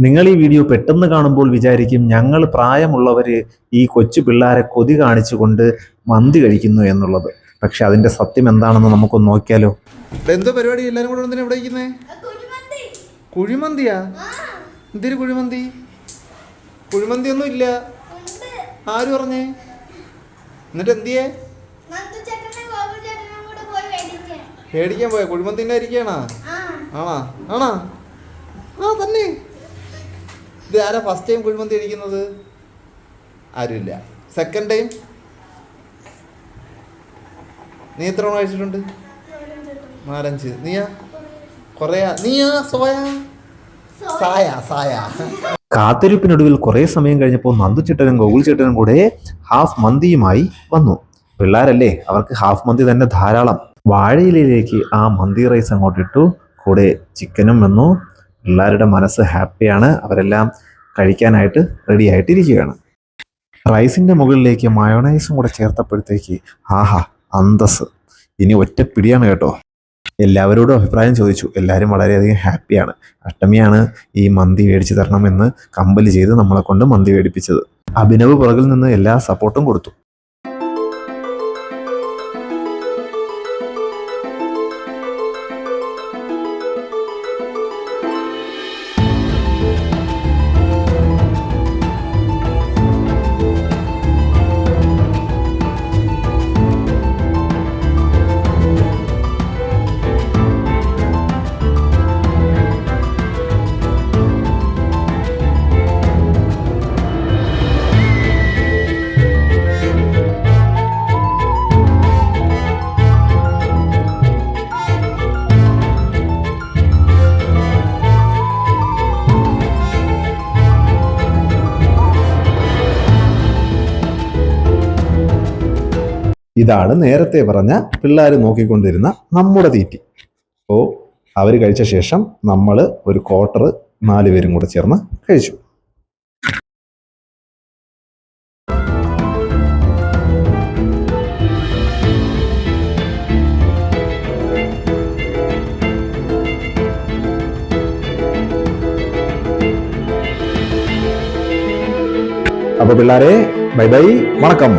നിങ്ങൾ ഈ വീഡിയോ പെട്ടെന്ന് കാണുമ്പോൾ വിചാരിക്കും ഞങ്ങൾ പ്രായമുള്ളവർ ഈ കൊച്ചു പിള്ളേരെ കൊതി കാണിച്ചുകൊണ്ട് മന്തി കഴിക്കുന്നു എന്നുള്ളത്. പക്ഷെ അതിന്റെ സത്യം എന്താണെന്ന് നമുക്കൊന്ന് നോക്കിയാലോ. എന്തോ പരിപാടി, എല്ലാരും കൂടെ എന്തിനാ ഇവിടെ ഇരിക്കുന്നേ? കുഴിമന്തിയാ? എന്തൊരു കുഴിമന്തി? കുഴിമന്തി ഒന്നും ഇല്ല. ആര് പറഞ്ഞേ? എന്നിട്ട് എന്തിയേ? പേടിക്കാൻ പോയ കുഴിമന്തിന്റെ ഇരിക്കണാ? ആണാ? ആണാ? ആ തന്നെ. ഇത് ആരാ ഫസ്റ്റ് ടൈം കുഴിമന്തി അടിക്കുന്നത്? ആരുമില്ല. Second time? നീ എത്ര തവണ കഴിച്ചിട്ടുണ്ട്? 4-5. നീയാ? കൊറേയാ? നീയാ? സായ. കാത്തിരിപ്പിനൊടുവിൽ കുറെ സമയം കഴിഞ്ഞപ്പോൾ നന്ദുചേട്ടനും ഗോകുൽ ചേട്ടനും കൂടെ ഹാഫ് മന്തിയുമായി വന്നു. പിള്ളേരല്ലേ, അവർക്ക് ഹാഫ് മന്തി തന്നെ ധാരാളം. വാഴയിലേക്ക് ആ മന്തി റൈസ് അങ്ങോട്ടിട്ടു. കൂടെ ചിക്കനും വന്നു. പിള്ളേരുടെ മനസ്സ് ഹാപ്പിയാണ്. അവരെല്ലാം കഴിക്കാനായിട്ട് റെഡി ആയിട്ടിരിക്കുകയാണ്. റൈസിന്റെ മുകളിലേക്ക് മയോണൈസും കൂടെ ചേർത്തപ്പോഴത്തേക്ക് ആഹാ അന്തസ്. ഇനി ഒറ്റ പിടിയാണ് കേട്ടോ. എല്ലാവരോടും അഭിപ്രായം ചോദിച്ചു. എല്ലാവരും വളരെയധികം ഹാപ്പിയാണ്. അഷ്ടമിയാണ് ഈ മന്തി മേടിച്ചു തരണമെന്ന് കമ്പല് ചെയ്ത് നമ്മളെ കൊണ്ട് മന്തി മേടിപ്പിച്ചത്. അഭിനവ് പുറകിൽ നിന്ന് എല്ലാ സപ്പോർട്ടും കൊടുത്തു. ഇതാണ് നേരത്തെ പറഞ്ഞ പിള്ളേർ നോക്കിക്കൊണ്ടിരുന്ന നമ്മുടെ തീറ്റി. അപ്പോൾ അവർ കഴിച്ച ശേഷം നമ്മൾ ഒരു ക്വാർട്ടർ 4 പേരും കൂടെ ചേർന്ന് കഴിച്ചു. അപ്പോൾ പിള്ളേരെ ബൈ ബൈ, വണക്കം.